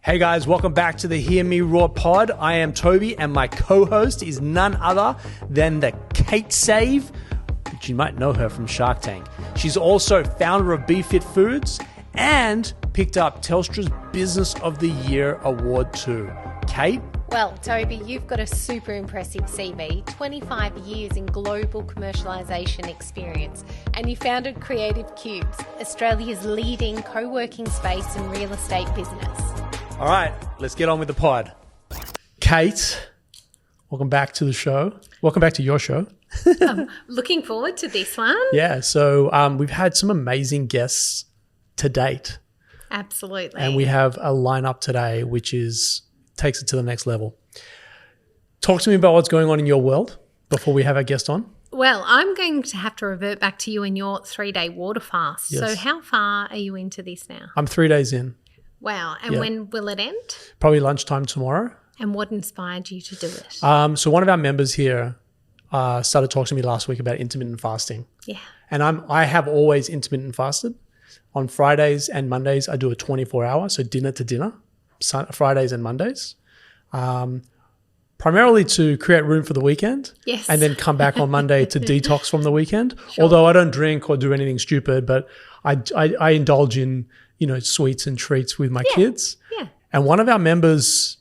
Hey guys, welcome back to the Hear Me Roar pod. I am Tobi and my co-host is none other than the Kate Save, which you might know her from Shark Tank. She's also founder of BeFit Foods and picked up Telstra's Business of the Year award too. Kate? Well, Toby, you've got a super impressive CV, 25 years in global commercialisation experience, and you founded Creative Cubes, Australia's leading co-working space and real estate business. All right, let's get on with the pod. Kate, welcome back to the show. Welcome back to your show. Looking forward to this one. Yeah, so we've had some amazing guests to date. Absolutely. And we have a lineup today which takes it to the next level. Talk to me about what's going on in your world before we have our guest on. Well, I'm going to have to revert back to you in your 3-day water fast. Yes. So how far are you into this now? I'm 3 days in. Wow. And when will it end? Probably lunchtime tomorrow. And what inspired you to do it? So one of our members here started talking to me last week about intermittent fasting. Yeah. And I have always intermittent fasted. On Fridays and Mondays, I do a 24-hour, so dinner to dinner, Fridays and Mondays, primarily to create room for the weekend. Yes. And then come back on Monday to detox from the weekend. Sure. Although I don't drink or do anything stupid, but I indulge in, sweets and treats with my kids. Yeah. And one of our members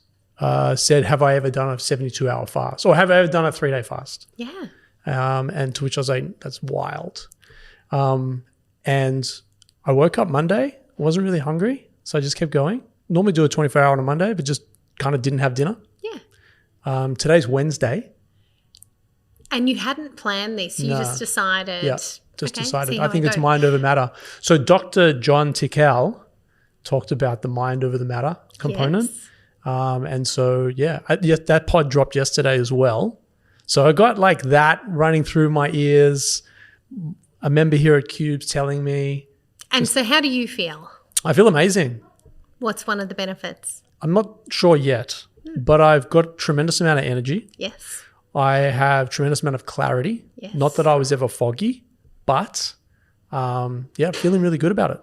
said, have I ever done a 72-hour fast? Or have I ever done a 3-day fast? Yeah. And to which I was like, that's wild. And I woke up Monday, wasn't really hungry, so I just kept going. Normally do a 24-hour on a Monday, but just kind of didn't have dinner. Yeah. Today's Wednesday. And you hadn't planned this. You just decided. Yeah, decided. I think it's goes. mind over matter. So Dr. John Tickell talked about the mind over the matter component. Yes. And so, that pod dropped yesterday as well. So I got like that running through my ears. A member here at Cubes telling me. And so how do you feel? I feel amazing. What's one of the benefits? I'm not sure yet, but I've got a tremendous amount of energy. Yes. I have tremendous amount of clarity. Yes. Not that I was ever foggy, but feeling really good about it.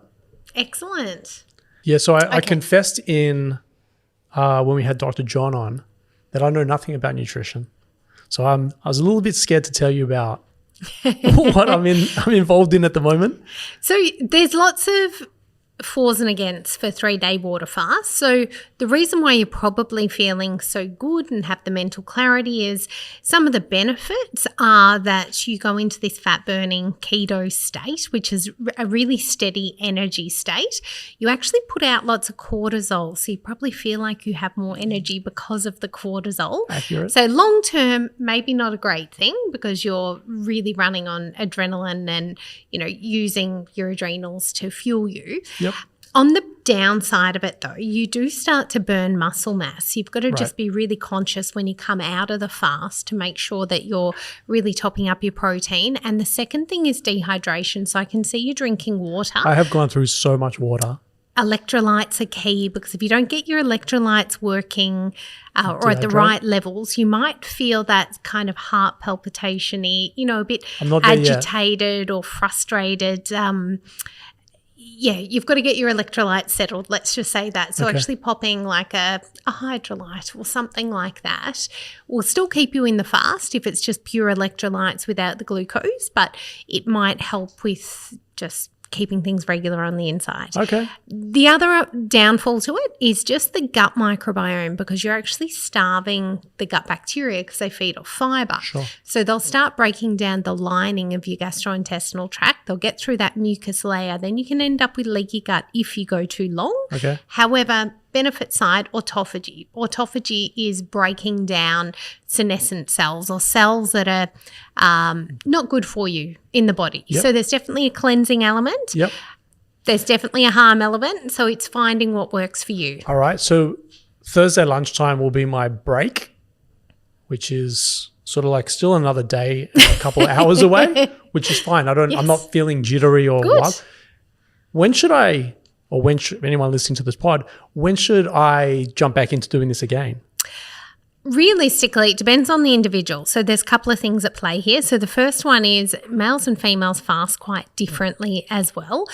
Excellent. Yeah, so I confessed in when we had Dr. John on that I know nothing about nutrition. So I was a little bit scared to tell you about what I'm involved in at the moment. So there's lots of fors and against for 3-day water fast. So the reason why you're probably feeling so good and have the mental clarity is some of the benefits are that you go into this fat burning keto state, which is a really steady energy state. You actually put out lots of cortisol, so you probably feel like you have more energy because of the cortisol. Accurate. So long term, maybe not a great thing because you're really running on adrenaline and, using your adrenals to fuel you. Yep. On the downside of it, though, you do start to burn muscle mass. You've got to just be really conscious when you come out of the fast to make sure that you're really topping up your protein. And the second thing is dehydration. So I can see you drinking water. I have gone through so much water. Electrolytes are key because if you don't get your electrolytes working or at the right levels, you might feel that kind of heart palpitation-y, a bit agitated or frustrated. You've got to get your electrolytes settled. Let's just say that. So actually popping like a hydrolyte or something like that will still keep you in the fast if it's just pure electrolytes without the glucose, but it might help with just keeping things regular on the inside. Okay. The other downfall to it is just the gut microbiome because you're actually starving the gut bacteria because they feed off fibre. Sure. So they'll start breaking down the lining of your gastrointestinal tract. They'll get through that mucus layer. Then you can end up with leaky gut if you go too long. Okay. However, benefit side, autophagy. Autophagy is breaking down senescent cells or cells that are not good for you in the body. Yep. So there's definitely a cleansing element. Yep. There's definitely a harm element. So it's finding what works for you. All right. So Thursday lunchtime will be my break, which is sort of like still another day and a couple of hours away, which is fine. I'm not feeling jittery or wild. When should anyone listening to this pod, when should I jump back into doing this again? Realistically, it depends on the individual. So there's a couple of things at play here. So the first one is males and females fast quite differently as well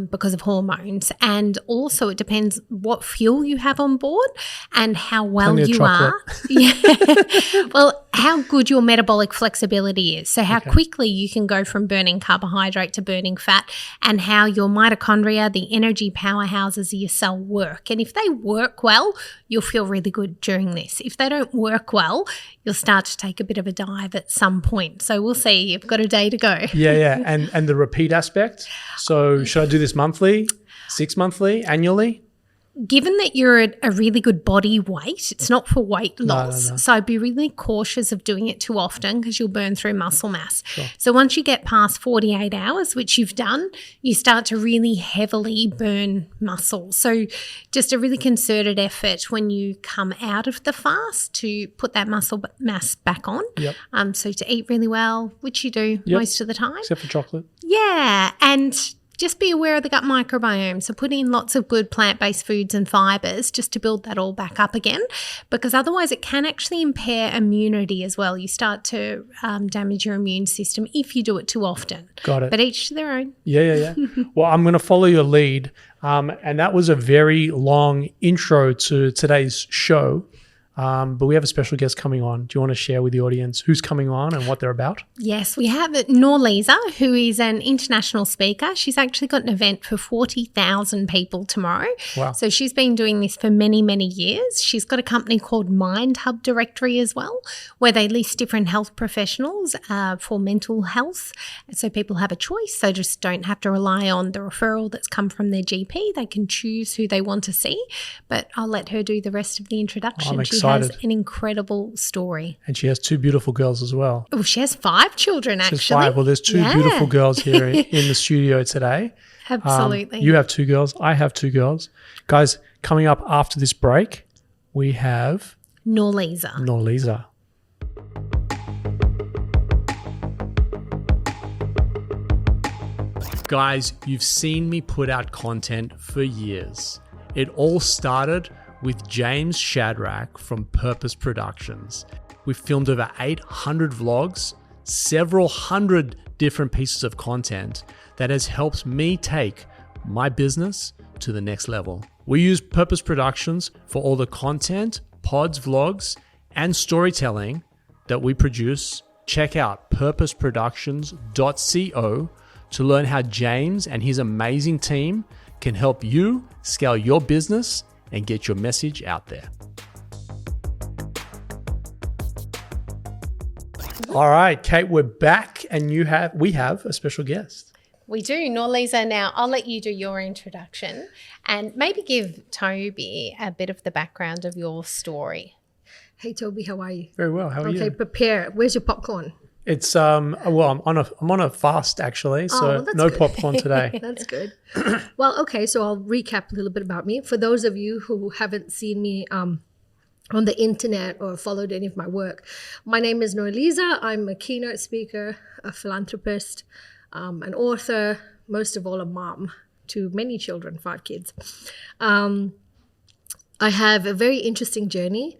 because of hormones. And also it depends what fuel you have on board and how well you are. Yeah. Well, how good your metabolic flexibility is. So how quickly you can go from burning carbohydrate to burning fat, and how your mitochondria, the energy powerhouses of your cell, work. And if they work well, you'll feel really good during this. If they don't work well, you'll start to take a bit of a dive at some point. So we'll see. You've got a day to go. Yeah. And the repeat aspect. So should I do this monthly, 6 monthly, annually? Given that you're at a really good body weight, it's not for weight loss. No. So I'd be really cautious of doing it too often because you'll burn through muscle mass. Sure. So once you get past 48 hours, which you've done, you start to really heavily burn muscle. So just a really concerted effort when you come out of the fast to put that muscle mass back on. Yep. So to eat really well, which you do most of the time. Except for chocolate. Yeah. And just be aware of the gut microbiome. So put in lots of good plant-based foods and fibres just to build that all back up again, because otherwise it can actually impair immunity as well. You start to damage your immune system if you do it too often. Got it. But each to their own. Yeah. Well, I'm going to follow your lead. And that was a very long intro to today's show. But we have a special guest coming on. Do you want to share with the audience who's coming on and what they're about? Yes, we have Norliza, who is an international speaker. She's actually got an event for 40,000 people tomorrow. Wow. So she's been doing this for many, many years. She's got a company called Mindhub directory as well, where they list different health professionals for mental health. So people have a choice. So just don't have to rely on the referral that's come from their GP. They can choose who they want to see. But I'll let her do the rest of the introduction. I'm She has an incredible story. And she has 2 beautiful girls as well. Oh, she has 5 children, actually. She has 5. Well, there's 2 beautiful girls here in the studio today. Absolutely. You have 2 girls. I have 2 girls. Guys, coming up after this break, we have Norliza. Guys, you've seen me put out content for years. It all started with James Shadrach from Purpose Productions. We've filmed over 800 vlogs, several hundred different pieces of content that has helped me take my business to the next level. We use Purpose Productions for all the content, pods, vlogs, and storytelling that we produce. Check out purposeproductions.co to learn how James and his amazing team can help you scale your business and get your message out there. All right, Kate, we're back, and we have a special guest. We do. Norliza, now I'll let you do your introduction and maybe give Tobi a bit of the background of your story. Hey, Toby, how are you? Very well. How are you? Okay, prepare. Where's your popcorn? It's I'm on a fast actually, so no good. popcorn today. That's good. Well, okay, so I'll recap a little bit about me. For those of you who haven't seen me on the internet or followed any of my work, my name is Norliza. I'm a keynote speaker, a philanthropist, an author, most of all a mom to many children, 5 kids. I have a very interesting journey.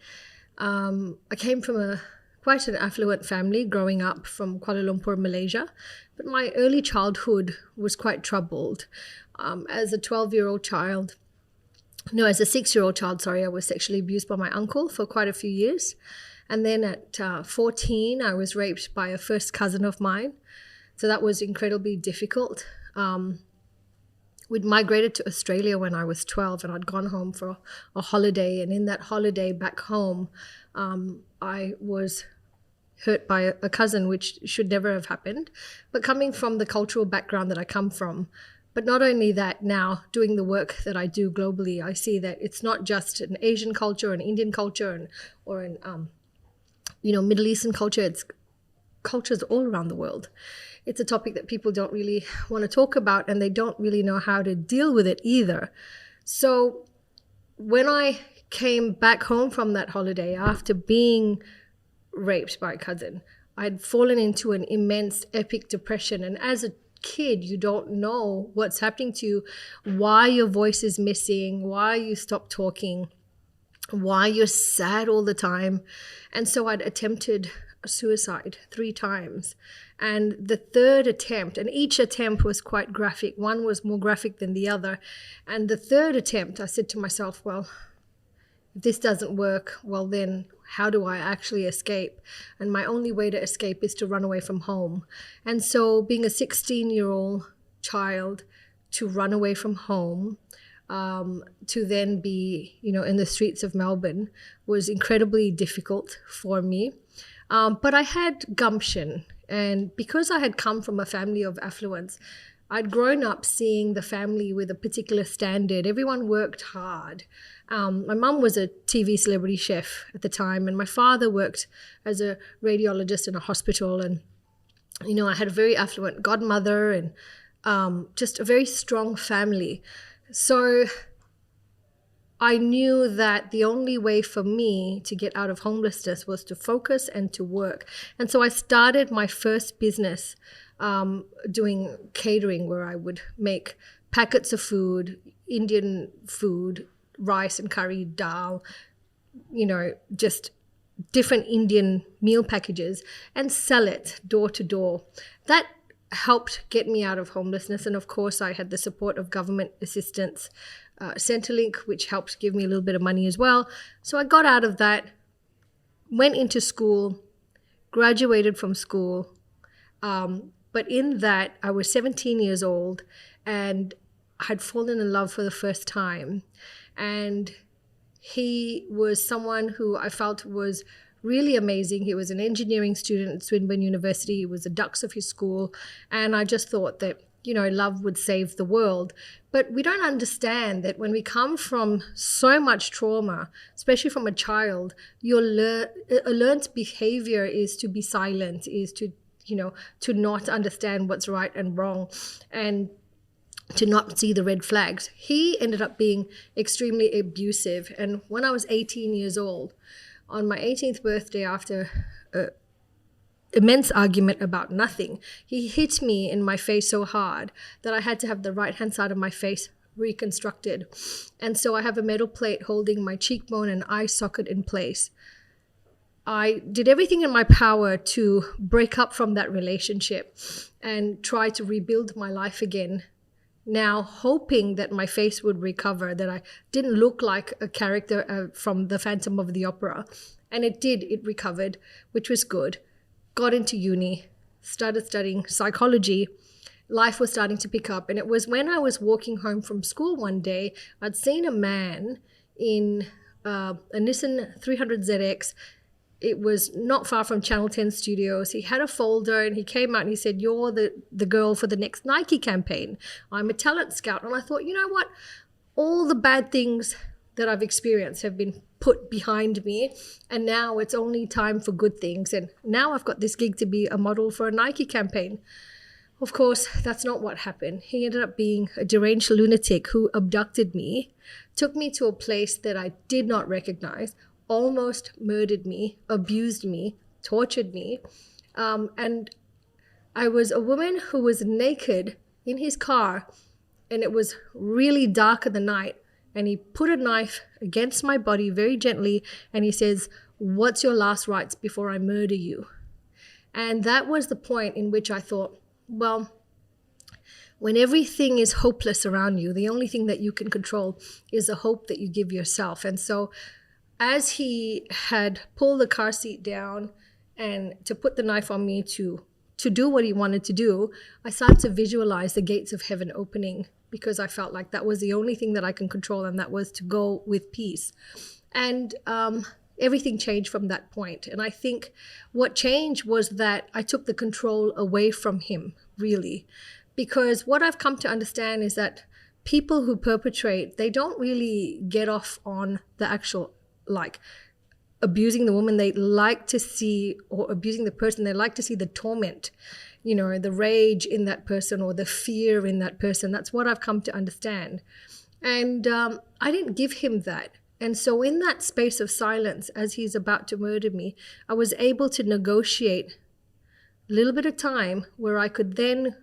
I came from quite an affluent family growing up from Kuala Lumpur, Malaysia. But my early childhood was quite troubled. As a 6-year-old child, I was sexually abused by my uncle for quite a few years. And then at 14, I was raped by a first cousin of mine. So that was incredibly difficult. We'd migrated to Australia when I was 12, and I'd gone home for a holiday. And in that holiday back home, I was hurt by a cousin, which should never have happened. But coming from the cultural background that I come from, but not only that, now doing the work that I do globally, I see that it's not just an Asian culture, an Indian culture, or an Middle Eastern culture. It's cultures all around the world. It's a topic that people don't really want to talk about, and they don't really know how to deal with it either. So when I came back home from that holiday after being raped by a cousin, I'd fallen into an immense epic depression. And as a kid, you don't know what's happening to you, why your voice is missing, why you stopped talking. Why you're sad all the time? And so I'd attempted suicide 3 times. And the third attempt, and each attempt was quite graphic. One was more graphic than the other. And the third attempt, I said to myself, well, if this doesn't work, well then how do I actually escape? And my only way to escape is to run away from home. And so being a 16-year-old child, to run away from home, to then be, in the streets of Melbourne was incredibly difficult for me. But I had gumption. And because I had come from a family of affluence, I'd grown up seeing the family with a particular standard. Everyone worked hard. My mum was a TV celebrity chef at the time, and my father worked as a radiologist in a hospital. And, I had a very affluent godmother and just a very strong family. So I knew that the only way for me to get out of homelessness was to focus and to work. And so I started my first business doing catering, where I would make packets of food, Indian food, rice and curry, dal, just different Indian meal packages, and sell it door to door. That helped get me out of homelessness. And of course, I had the support of government assistance, Centrelink, which helped give me a little bit of money as well. So I got out of that, went into school, graduated from school. But in that, I was 17 years old and I had fallen in love for the first time. And he was someone who I felt was really amazing. He was an engineering student at Swinburne University. He was the dux of his school. And I just thought that, love would save the world. But we don't understand that when we come from so much trauma, especially from a child, your learned behavior is to be silent, is to, to not understand what's right and wrong, and to not see the red flags. He ended up being extremely abusive. And when I was 18 years old, on my 18th birthday, after an immense argument about nothing, he hit me in my face so hard that I had to have the right-hand side of my face reconstructed. And so I have a metal plate holding my cheekbone and eye socket in place. I did everything in my power to break up from that relationship and try to rebuild my life again. Now, hoping that my face would recover, that I didn't look like a character from the Phantom of the Opera. And it did, it recovered, which was good. Got into uni, started studying psychology. Life was starting to pick up. And it was when I was walking home from school one day, I'd seen a man in a Nissan 300ZX. It was not far from Channel 10 Studios. He had a folder and he came out and he said, "You're the girl for the next Nike campaign. I'm a talent scout." And I thought, you know what? All the bad things that I've experienced have been put behind me. And now it's only time for good things. And now I've got this gig to be a model for a Nike campaign. Of course, that's not what happened. He ended up being a deranged lunatic who abducted me, took me to a place that I did not recognize, almost murdered me, abused me, tortured me. And I was a woman who was naked in his car, and it was really dark in the night. And he put a knife against my body very gently, and he says, "What's your last rites before I murder you?" And that was the point in which I thought, well, when everything is hopeless around you, the only thing that you can control is the hope that you give yourself. And so as he had pulled the car seat down and to put the knife on me to do what he wanted to do, I started to visualize the gates of heaven opening, because I felt like that was the only thing that I can control, and that was to go with peace. And everything changed from that point. And I think what changed was that I took the control away from him, really. Because what I've come to understand is that people who perpetrate, they don't really get off on the actual, like, abusing the woman they like to see, or abusing the person, they like to see the torment, the rage in that person or the fear in that person. That's what I've come to understand. And I didn't give him that. And so in that space of silence, as he's about to murder me, I was able to negotiate a little bit of time where I could then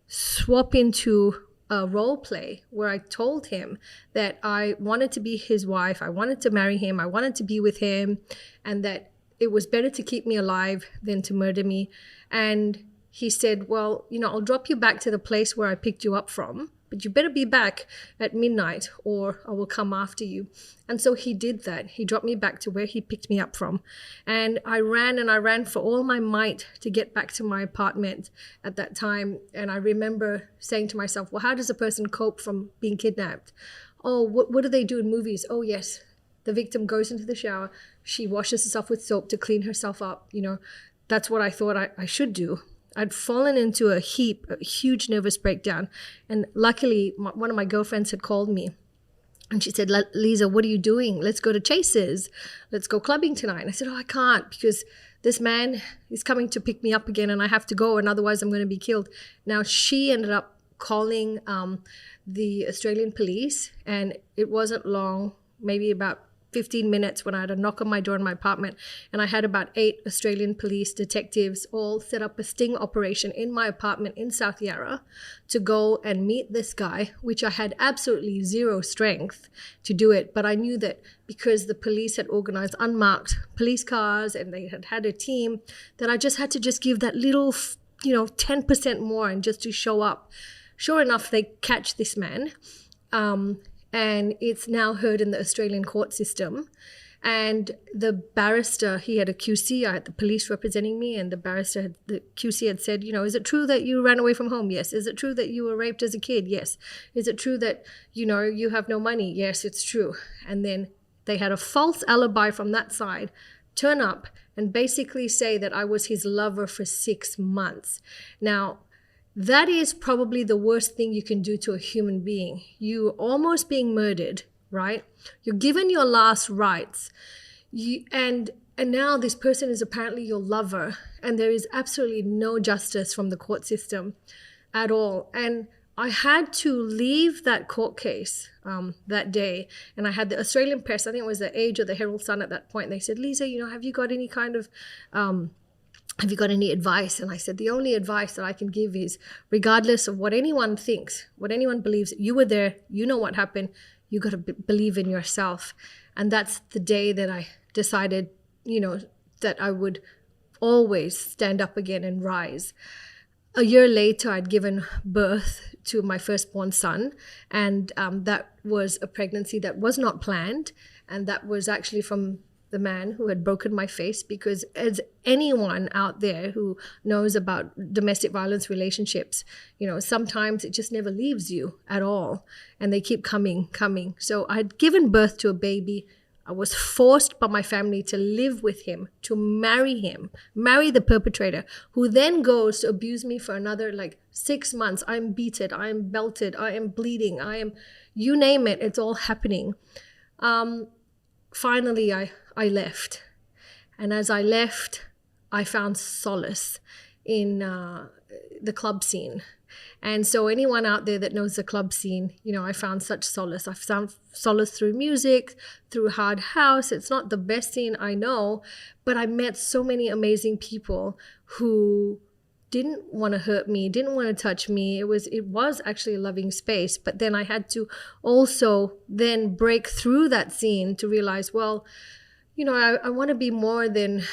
swap into a role play where I told him that I wanted to be his wife, I wanted to marry him, I wanted to be with him, and that it was better to keep me alive than to murder me. And he said, well, I'll drop you back to the place where I picked you up from, but you better be back at midnight or I will come after you. And so he did that. He dropped me back to where he picked me up from. And I ran for all my might to get back to my apartment at that time. And I remember saying to myself, well, how does a person cope from being kidnapped? Oh, what do they do in movies? Oh, yes. The victim goes into the shower. She washes herself with soap to clean herself up. That's what I thought I should do. I'd fallen into a huge nervous breakdown. And luckily, one of my girlfriends had called me. And she said, Lisa, what are you doing? Let's go to Chase's. Let's go clubbing tonight. And I said, I can't because this man is coming to pick me up again and I have to go and otherwise I'm going to be killed. Now, she ended up calling the Australian police, and it wasn't long, maybe about 15 minutes, when I had a knock on my door in my apartment, and I had about 8 Australian police detectives all set up a sting operation in my apartment in South Yarra to go and meet this guy, which I had absolutely zero strength to do it. But I knew that because the police had organized unmarked police cars and they had a team, that I just had to give that little, 10% more and just to show up. Sure enough, they catch this man. And it's now heard in the Australian court system. And the barrister, he had a QC, I had the police representing me, and the QC had said, is it true that you ran away from home? Yes. Is it true that you were raped as a kid? Yes. Is it true that, you have no money? Yes, it's true. And then they had a false alibi from that side turn up and basically say that I was his lover for 6 months. Now, that is probably the worst thing you can do to a human being. You almost being murdered, right? You're given your last rites. And now this person is apparently your lover, and there is absolutely no justice from the court system at all. And I had to leave that court case that day, and I had the Australian press, I think it was the Age or the Herald Sun at that point, and they said, Lisa, have you got any kind of... have you got any advice? And I said, the only advice that I can give is, regardless of what anyone thinks, what anyone believes, you were there, you know what happened, you got to believe in yourself. And that's the day that I decided, that I would always stand up again and rise. A year later, I'd given birth to my firstborn son, and that was a pregnancy that was not planned, and that was actually from the man who had broken my face, because as anyone out there who knows about domestic violence relationships, sometimes it just never leaves you at all, and they keep coming. So I had given birth to a baby. I was forced by my family to live with him, to marry the perpetrator, who then goes to abuse me for another 6 months. I'm beaten, I am belted, I am bleeding, you name it, it's all happening. Finally, I left. And as I left, I found solace in the club scene. And so anyone out there that knows the club scene, I found such solace. I found solace through music, through hard house. It's not the best scene, I know, but I met so many amazing people who didn't want to hurt me, didn't want to touch me. It was actually a loving space. But then I had to also then break through that scene to realize, well, I want to be more than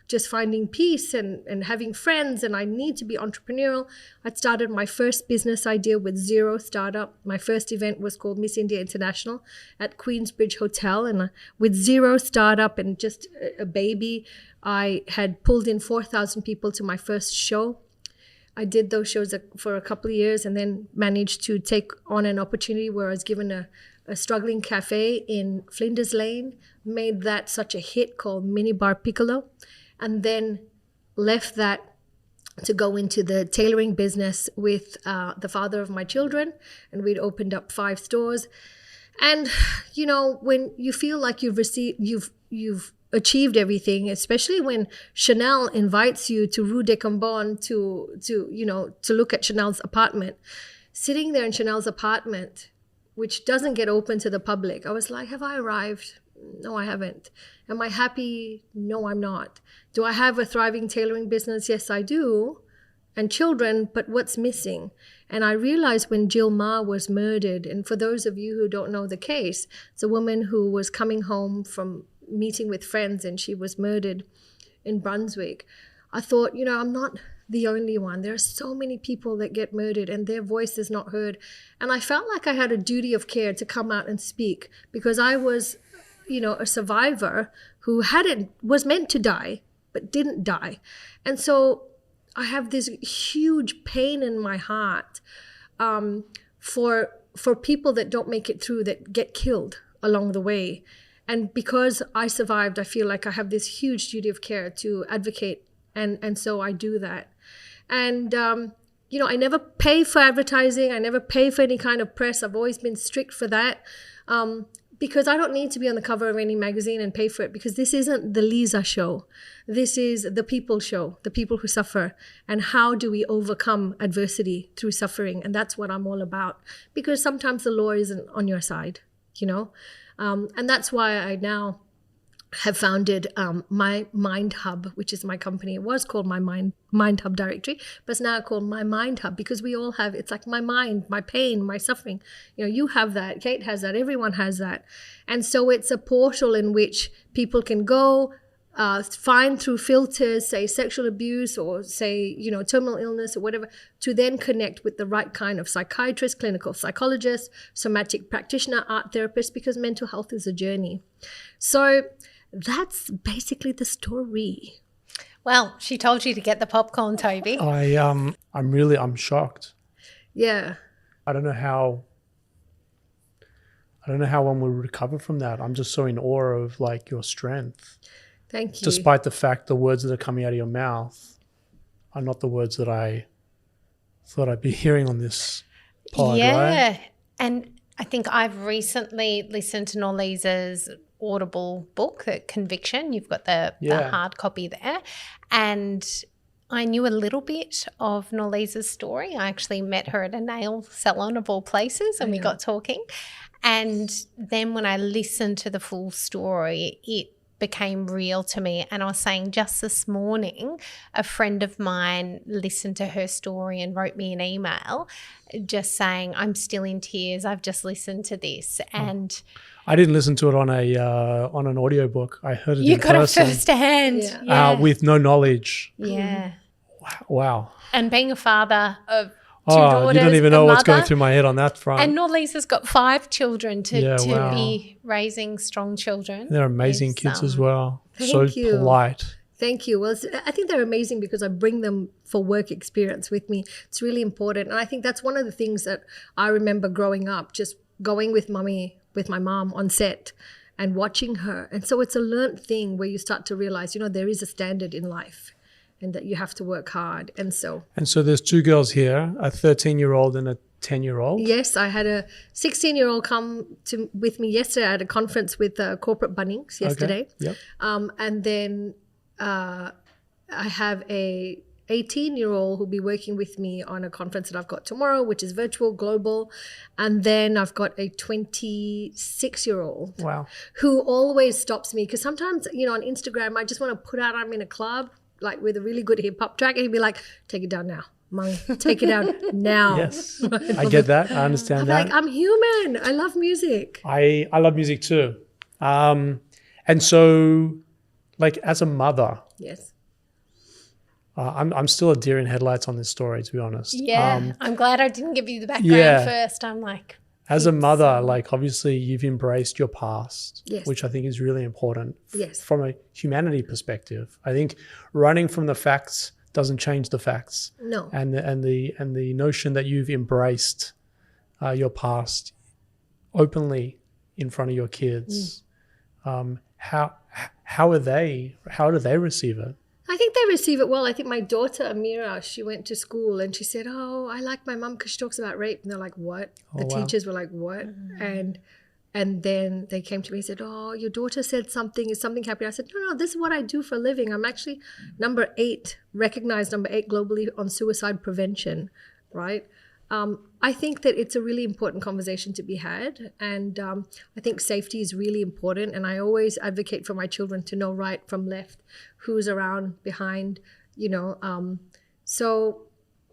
just finding peace and having friends, and I need to be entrepreneurial. I started my first business idea with zero startup. My first event was called Miss India International at Queensbridge Hotel, and with zero startup and just a baby, I had pulled in 4,000 people to my first show. I did those shows for a couple of years and then managed to take on an opportunity where I was given a struggling cafe in Flinders Lane, made that such a hit called Mini Bar Piccolo, and then left that to go into the tailoring business with the father of my children, and we'd opened up 5 stores. And when you feel like you've achieved everything, especially when Chanel invites you to Rue des Cambon to look at Chanel's apartment, sitting there in Chanel's apartment, which doesn't get open to the public, I was like, have I arrived? No, I haven't. Am I happy? No, I'm not. Do I have a thriving tailoring business? Yes, I do. and children, but what's missing? And I realized when Jill Ma was murdered, and for those of you who don't know the case, it's a woman who was coming home from meeting with friends and she was murdered in Brunswick. I thought, I'm not the only one. There are so many people that get murdered and their voice is not heard. And I felt like I had a duty of care to come out and speak, because I was, a survivor who was meant to die, but didn't die. And so I have this huge pain in my heart for people that don't make it through, that get killed along the way. And because I survived, I feel like I have this huge duty of care to advocate. And so I do that. And, I never pay for advertising. I never pay for any kind of press. I've always been strict for that. Because I don't need to be on the cover of any magazine and pay for it, because this isn't the Liza show. This is the people show, the people who suffer, and how do we overcome adversity through suffering. And that's what I'm all about, because sometimes the law isn't on your side, and that's why I now have founded my Mindhub, which is my company. It was called my Mindhub directory, but it's now called my Mindhub, because we all have, it's like my mind, my pain, my suffering. You have that, Kate has that, everyone has that. And so it's a portal in which people can go, find through filters, say sexual abuse or say, terminal illness or whatever, to then connect with the right kind of psychiatrist, clinical psychologist, somatic practitioner, art therapist, because mental health is a journey. So that's basically the story. Well, she told you to get the popcorn, Tobi. I'm shocked. Yeah. I don't know how one will recover from that. I'm just so in awe of your strength. Thank you. Despite the fact the words that are coming out of your mouth are not the words that I thought I'd be hearing on this pod, right? And I think I've recently listened to Norliza's Audible book, The Conviction. You've got the hard copy there. And I knew a little bit of Norliza's story. I actually met her at a nail salon of all places, and we got talking. And then when I listened to the full story, it became real to me. And I was saying just this morning, a friend of mine listened to her story and wrote me an email just saying, I'm still in tears. I've just listened to this. And I didn't listen to it on an audiobook. I heard it in person. You got it firsthand. With no knowledge. Yeah. Wow. And being a father of two daughters, you don't even know what's going through my head on that front. And Norliza's got 5 children to be raising strong children. They're amazing kids as well. Thank you. Polite. Thank you. Well, I think they're amazing because I bring them for work experience with me. It's really important. And I think that's one of the things that I remember growing up, just going with my mom on set and watching her. And so it's a learned thing where you start to realize, there is a standard in life and that you have to work hard. And so there's 2 girls here, a 13-year-old and a 10-year-old. Yes, I had a 16-year-old come with me yesterday at a conference with Corporate Bunnings yesterday. Okay. Yep. And then I have a 18-year-old who'll be working with me on a conference that I've got tomorrow, which is virtual, global. And then I've got a 26-year-old who always stops me, because sometimes, on Instagram, I just want to put out I'm in a club, with a really good hip hop track, and he'd be like, take it down now. Mommy, take it down now. Yes, I get that. I understand that. I'm human. I love music. I love music too. And so, as a mother, yes, I'm still a deer in headlights on this story, to be honest. Yeah, I'm glad I didn't give you the background first. I'm like, as a mother, obviously you've embraced your past, yes, which I think is really important. Yes, from a humanity perspective, I think running from the facts doesn't change the facts. No, and the notion that you've embraced your past openly in front of your kids, how do they receive it? I think they receive it well. I think my daughter, Amira, she went to school and she said, I like my mum because she talks about rape. And they're like, what? The teachers were like, what? And then they came to me and said, your daughter said something. Is something happening? I said, no, this is what I do for a living. I'm actually recognized number 8 globally on suicide prevention, right? I think that it's a really important conversation to be had. And I think safety is really important. And I always advocate for my children to know right from left, who's around, behind, So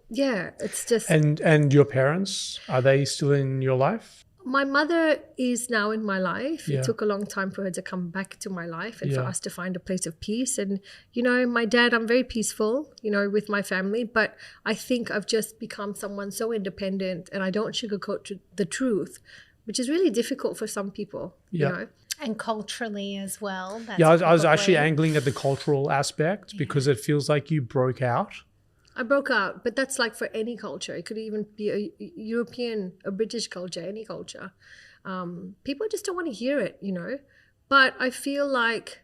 Yeah, it's just... And your parents, are they still in your life? My mother is now in my life. Yeah. It took a long time for her to come back to my life and for Yeah. us to find a place of peace. And, you know, my dad, I'm very peaceful, you know, with my family, but I think I've just become someone so independent and I don't sugarcoat the truth, which is really difficult for some people, Yeah. you know. And culturally as well. That's Yeah, I was actually probably- angling at the cultural aspect because it feels like you broke out. I broke out, but that's like for any culture. It could even be a European, a British culture, any culture. People just don't want to hear it, you know. But I feel like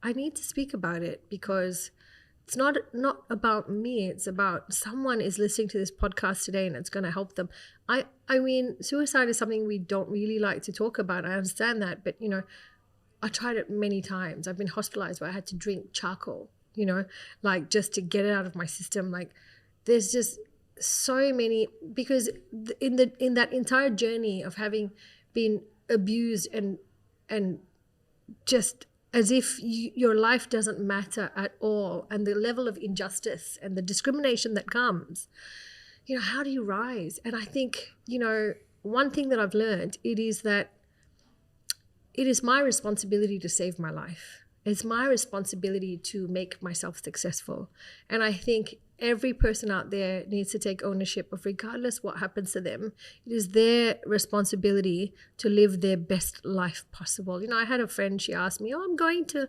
I need to speak about it because it's not about me. It's about someone is listening to this podcast today and it's going to help them. I mean, suicide is something we don't really like to talk about. I understand that, but, you know, I tried it many times. I've been hospitalized where I had to drink charcoal, you know, like just to get it out of my system. Like there's just so many, because in that entire journey of having been abused and just as if your life doesn't matter at all, and the level of injustice and the discrimination that comes, you know, how do you rise? And I think, you know, one thing that I've learned, it is that it is my responsibility to save my life. It's my responsibility to make myself successful. And I think every person out there needs to take ownership of, regardless what happens to them, it is their responsibility to live their best life possible. You know, I had a friend, she asked me, I'm going to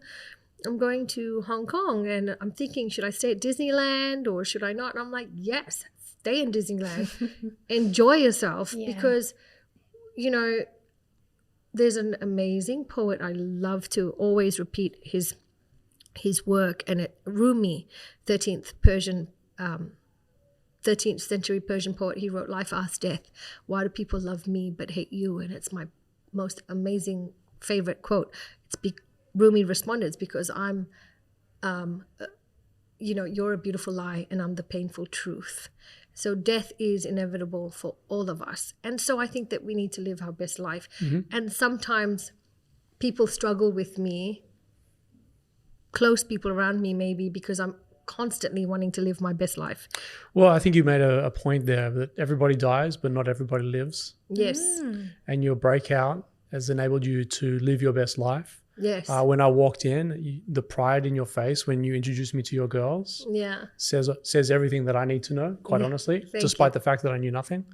Hong Kong and I'm thinking, should I stay at Disneyland or should I not? And I'm like, yes, stay in Disneyland. Enjoy yourself. Yeah. Because, you know, there's an amazing poet. I love to always repeat his work, and Rumi, 13th century Persian poet. He wrote Life Asks Death. Why do people love me but hate you? And it's my most amazing favorite quote. Rumi responded, it's because I'm, you know, you're a beautiful lie and I'm the painful truth. So death is inevitable for all of us. And so I think that we need to live our best life. Mm-hmm. And sometimes people struggle with me, close people around me maybe, because I'm constantly wanting to live my best life. Well, I think you made a point there that everybody dies, but not everybody lives. Yes. And your breakout has enabled you to live your best life. Yes. When I walked in, the pride in your face when you introduced me to your girls says everything that I need to know, quite honestly, despite the fact that I knew nothing.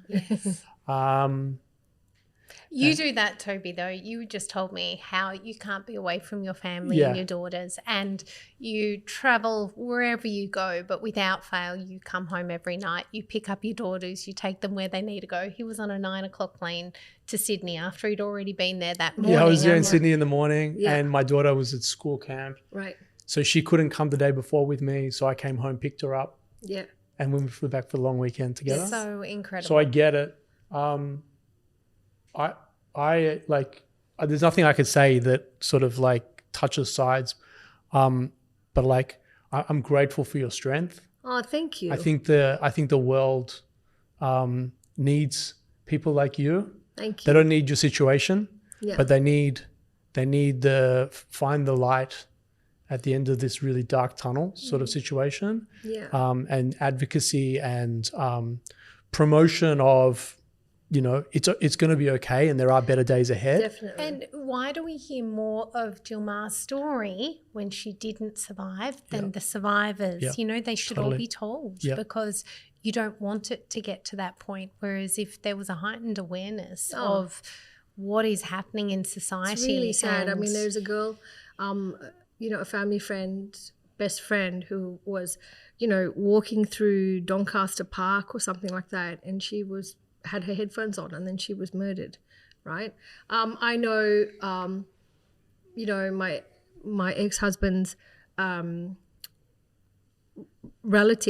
You do that, Tobi, though. You just told me how you can't be away from your family and your daughters, and you travel wherever you go, but without fail, you come home every night. You pick up your daughters, you take them where they need to go. He was on a 9 o'clock plane to Sydney after he'd already been there that morning. Yeah, I was there in Sydney in the morning, and my daughter was at school camp. Right. So she couldn't come the day before with me, so I came home, picked her up. Yeah. And we flew back for the long weekend together. So incredible. So I get it. I like, there's nothing I could say that sort of like touches sides. But like, I'm grateful for your strength. Oh, thank you. I think the world needs people like you. Thank you. They don't need your situation, but they need find the light at the end of this really dark tunnel sort of situation. Yeah. And advocacy and promotion of, you know, it's going to be okay and there are better days ahead. Definitely. And why do we hear more of Jilmar's story when she didn't survive than the survivors? Yeah. You know, they should all be told because you don't want it to get to that point. Whereas if there was a heightened awareness of what is happening in society. It's really sad. I mean, there's a girl, you know, a family friend, best friend who was, you know, walking through Doncaster Park or something like that, and she had her headphones on and then she was murdered, right? I know, you know, my ex-husband's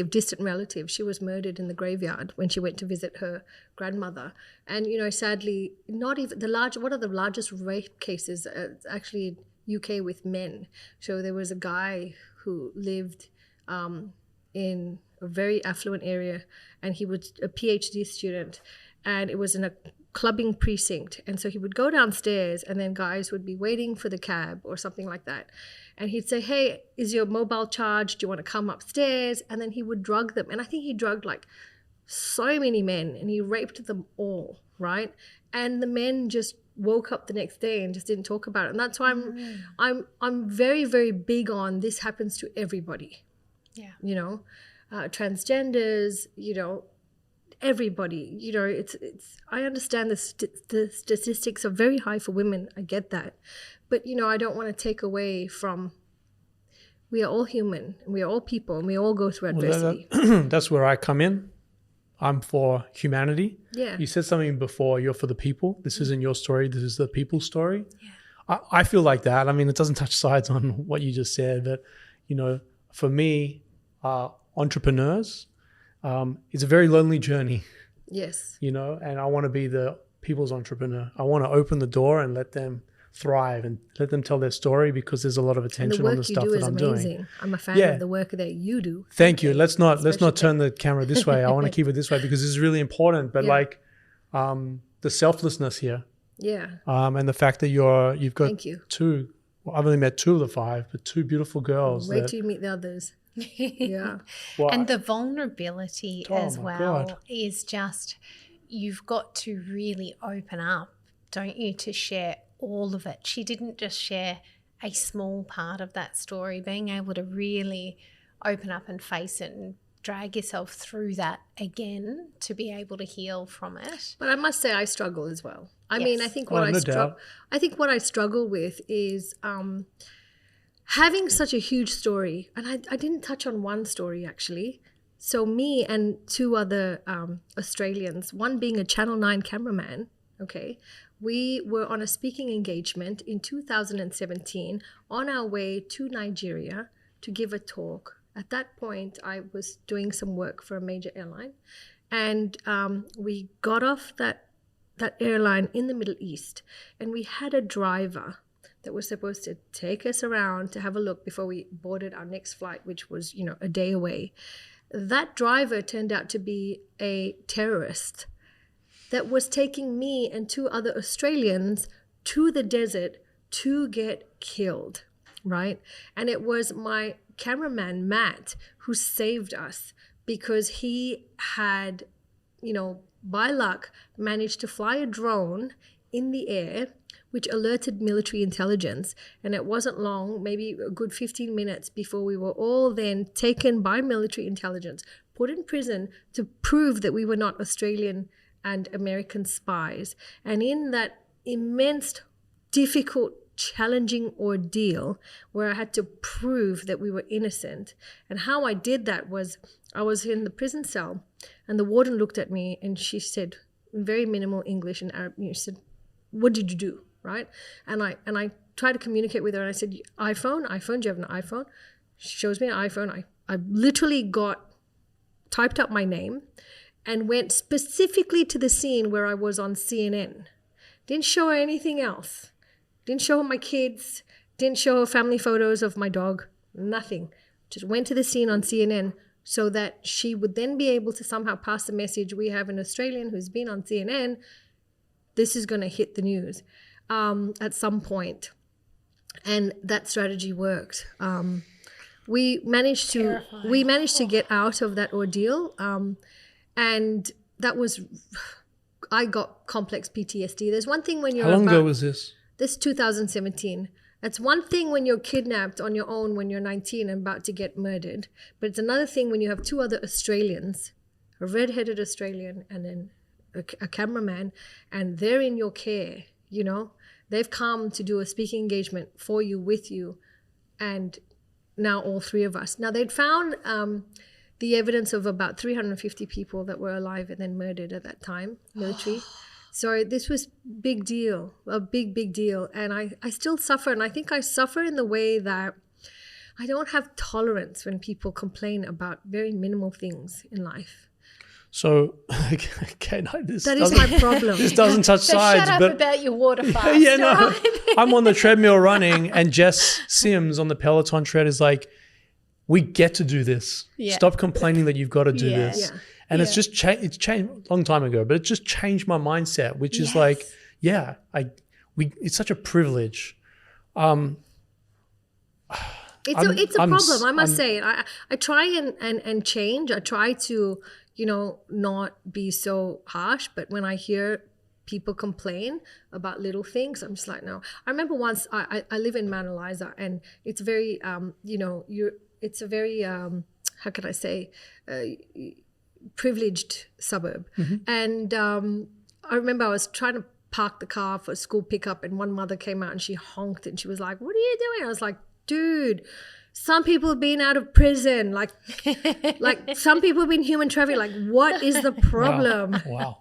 distant relative, she was murdered in the graveyard when she went to visit her grandmother. And, you know, sadly, not even one of the largest rape cases actually in UK with men. So there was a guy who lived in a very affluent area, and he was a PhD student, and it was in a clubbing precinct. And so he would go downstairs and then guys would be waiting for the cab or something like that. And he'd say, hey, is your mobile charged? Do you want to come upstairs? And then he would drug them. And I think he drugged like so many men, and he raped them all, right? And the men just woke up the next day and just didn't talk about it. And that's why I'm very, very big on this happens to everybody. Yeah. You know, transgenders, you know, everybody, you know, it's I understand the statistics are very high for women. I get that. But, you know, I don't want to take away from, we are all human, and we are all people, and we all go through adversity. That's where I come in. I'm for humanity. Yeah. You said something before, you're for the people. This isn't your story. This is the people's story. Yeah. I feel like that. I mean, it doesn't touch sides on what you just said, but, you know, for me, entrepreneurs, it's a very lonely journey. Yes. You know, and I want to be the people's entrepreneur. I want to open the door and let them thrive and let them tell their story, because there's a lot of attention on the stuff that I'm doing. I'm a fan of the work that you do. Thank you. Let's not turn the camera this way. I want to keep it this way because this is really important. But like the selflessness here. Yeah. And the fact that you've got Thank you. two. Well, I've only met 2 of the 5, but 2 beautiful girls. Wait till you meet the others. Yeah. Well, and the vulnerability as my well God. is just, you've got to really open up, don't you, to share all of it. She didn't just share a small part of that story. Being able to really open up and face it and drag yourself through that again to be able to heal from it. But I must say I struggle as well. I Yes. mean, I think doubt. I think what I struggle with is having such a huge story. And I didn't touch on one story actually. So me and 2 other Australians, one being a Channel 9 cameraman, okay, we were on a speaking engagement in 2017 on our way to Nigeria to give a talk. At that point, I was doing some work for a major airline, and we got off that airline in the Middle East, and we had a driver that was supposed to take us around to have a look before we boarded our next flight, which was, you know, a day away. That driver turned out to be a terrorist that was taking me and 2 other Australians to the desert to get killed, right? And it was my cameraman, Matt, who saved us, because he had, you know, by luck, managed to fly a drone in the air, which alerted military intelligence. And it wasn't long, maybe a good 15 minutes before we were all then taken by military intelligence, put in prison to prove that we were not Australian and American spies. And in that immense, difficult, challenging ordeal where I had to prove that we were innocent, and how I did that was I was in the prison cell, and the warden looked at me and she said, in very minimal English and Arab, she said, "What did you do?" Right? And I tried to communicate with her, and I said, iPhone, do you have an iPhone? She shows me an iPhone. I literally typed up my name and went specifically to the scene where I was on CNN. Didn't show her anything else. Didn't show her my kids. Didn't show her family photos of my dog. Nothing. Just went to the scene on CNN so that she would then be able to somehow pass the message, we have an Australian who's been on CNN. This is going to hit the news at some point. And that strategy worked. We managed to get out of that ordeal. And that was, I got complex PTSD. There's one thing when you're How long ago was this? This 2017. It's one thing when you're kidnapped on your own when you're 19 and about to get murdered. But it's another thing when you have 2 other Australians, a red-headed Australian and then a cameraman, and they're in your care, you know. They've come to do a speaking engagement for you, with you, and now all 3 of us. Now, they'd found the evidence of about 350 people that were alive and then murdered at that time, military. So this was big deal, a big deal. And I still suffer. And I think I suffer in the way that I don't have tolerance when people complain about very minimal things in life. So, okay, no, that is my problem. This doesn't touch sides. Shut up but about your water fast. Yeah, no. Right? I'm on the treadmill running, and Jess Sims on the Peloton tread is like, we get to do this. Yeah. Stop complaining that you've got to do this. Yeah. And it's just it's changed a long time ago, but it just changed my mindset, which is like, yeah, it's such a privilege. It's a problem, I must say. I try and change. I try to, not be so harsh. But when I hear people complain about little things, I'm just like, no. I remember once I live in Mount Eliza, and it's very it's a very how can I say, privileged suburb. And I remember I was trying to park the car for a school pickup, and one mother came out and she honked and she was like, "What are you doing?" I was like, "Dude, some people have been out of prison, like some people have been human trafficked. Like, what is the problem?" Wow.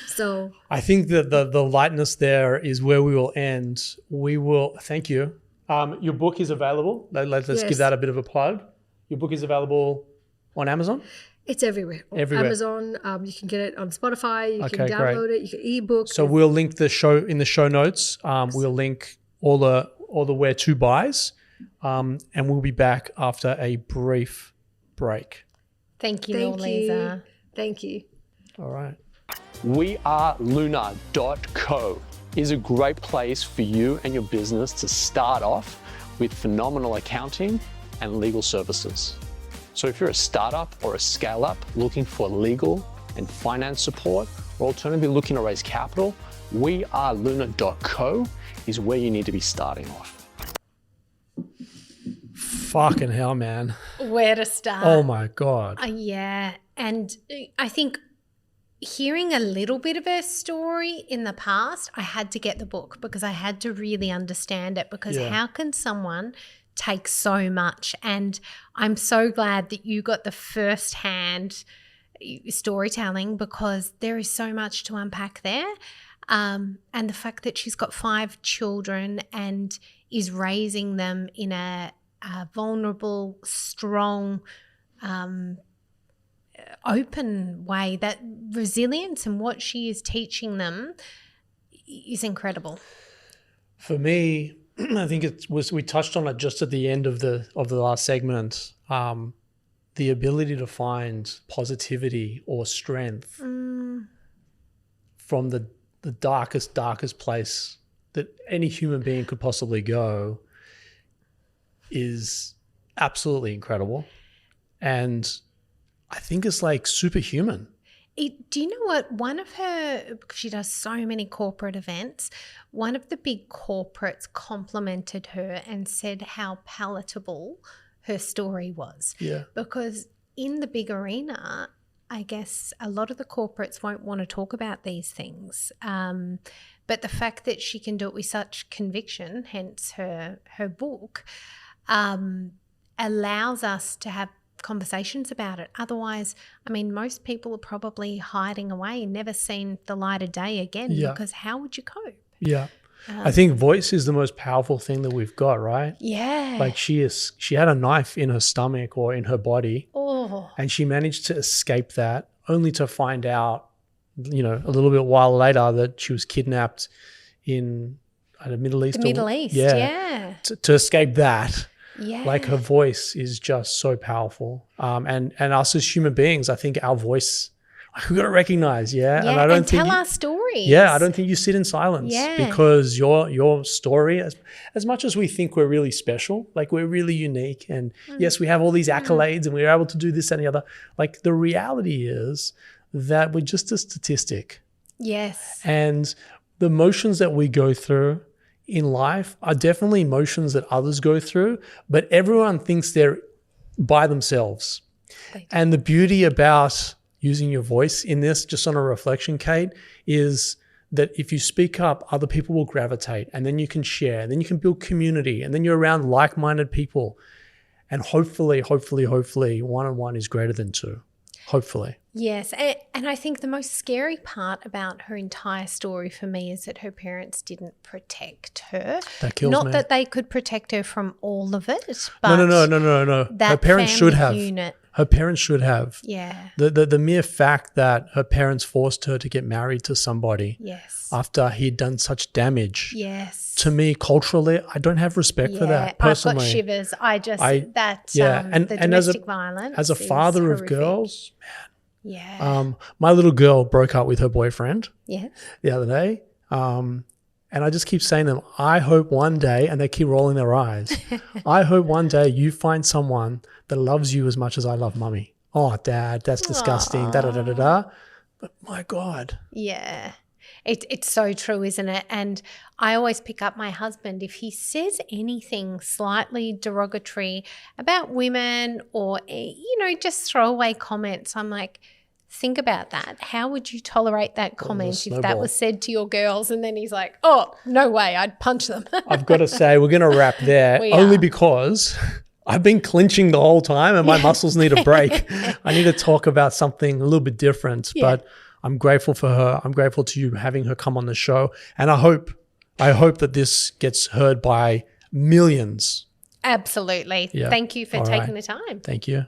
So I think that the lightness there is where we will end. We will thank you. Your book is available. Let's Yes. give that a bit of a plug. Your book is available on Amazon. it's everywhere. Everywhere. Amazon, you can get it on Spotify, you can Okay, download it, you can ebook. So we'll link the show in the show notes. We'll link all the where to buys, and we'll be back after a brief break. Thank you, Thank Norliza. you. Thank you. All right. weareluna.co is a great place for you and your business to start off with phenomenal accounting and legal services. So if you're a startup or a scale-up looking for legal and finance support, or alternatively looking to raise capital, weareluna.co is where you need to be starting off. Fucking hell, man. Where to start? Oh my God. Yeah. And I think hearing a little bit of her story in the past, I had to get the book because I had to really understand it, because how can someone take so much? And I'm so glad that you got the first-hand storytelling, because there is so much to unpack there. And the fact that she's got 5 children and is raising them in a vulnerable, strong, open way, that resilience and what she is teaching them is incredible. For me, I think we touched on it just at the end of the last segment. The ability to find positivity or strength from the darkest place that any human being could possibly go is absolutely incredible. And I think it's like superhuman. Do you know what? One of her, because she does so many corporate events, one of the big corporates complimented her and said how palatable her story was. Yeah. Because in the big arena, I guess a lot of the corporates won't want to talk about these things. But the fact that she can do it with such conviction, hence her book, allows us to have conversations about it. Otherwise, I mean, most people are probably hiding away and never seen the light of day again, because how would you cope? Yeah. I think voice is the most powerful thing that we've got, right? Yeah. Like she had a knife in her stomach or in her body, and she managed to escape that, only to find out, a little bit while later, that she was kidnapped in the Middle East. The Middle East, yeah. To escape that. Yeah. Like her voice is just so powerful. And us as human beings, I think our voice, we got to recognize, and I don't think tell our stories. Yeah, I don't think you sit in silence, Yeah. because your story, as much as we think we're really special, like we're really unique, and yes, we have all these accolades and we're able to do this and the other, like the reality is that we're just a statistic. Yes. And the emotions that we go through in life are definitely emotions that others go through, but everyone thinks they're by themselves. And the beauty about using your voice in this, just on a reflection, Kate, is that if you speak up, other people will gravitate, and then you can share, and then you can build community, and then you're around like-minded people. And hopefully, one-on-one is greater than two. Hopefully. Yes. And I think the most scary part about her entire story for me is that her parents didn't protect her. That kills me. Not that they could protect her from all of it, but No. Her parents should have. Unit. Her parents should have. Yeah. The mere fact that her parents forced her to get married to somebody after he'd done such damage. Yes. To me, culturally, I don't have respect for that personally. I've got shivers. And the domestic violence. As a father of horrific. girls, Yeah. my little girl broke up with her boyfriend Yes. the other day. And I just keep saying to them, I hope one day, and they keep rolling their eyes, I hope one day you find someone that loves you as much as I love mummy. oh, Dad, that's disgusting, da-da-da-da-da. But my God. Yeah. It's so true, isn't it? And I always pick up my husband if he says anything slightly derogatory about women or, just throwaway comments. I'm like, think about that. How would you tolerate that comment if that was said to your girls? And then he's like, oh, no way, I'd punch them. I've got to say, we're going to wrap there only because I've been clinching the whole time and my muscles need a break. I need to talk about something a little bit different, but I'm grateful for her. I'm grateful to you having her come on the show. And I hope that this gets heard by millions. Absolutely. Yeah. Thank you for taking the time. Thank you.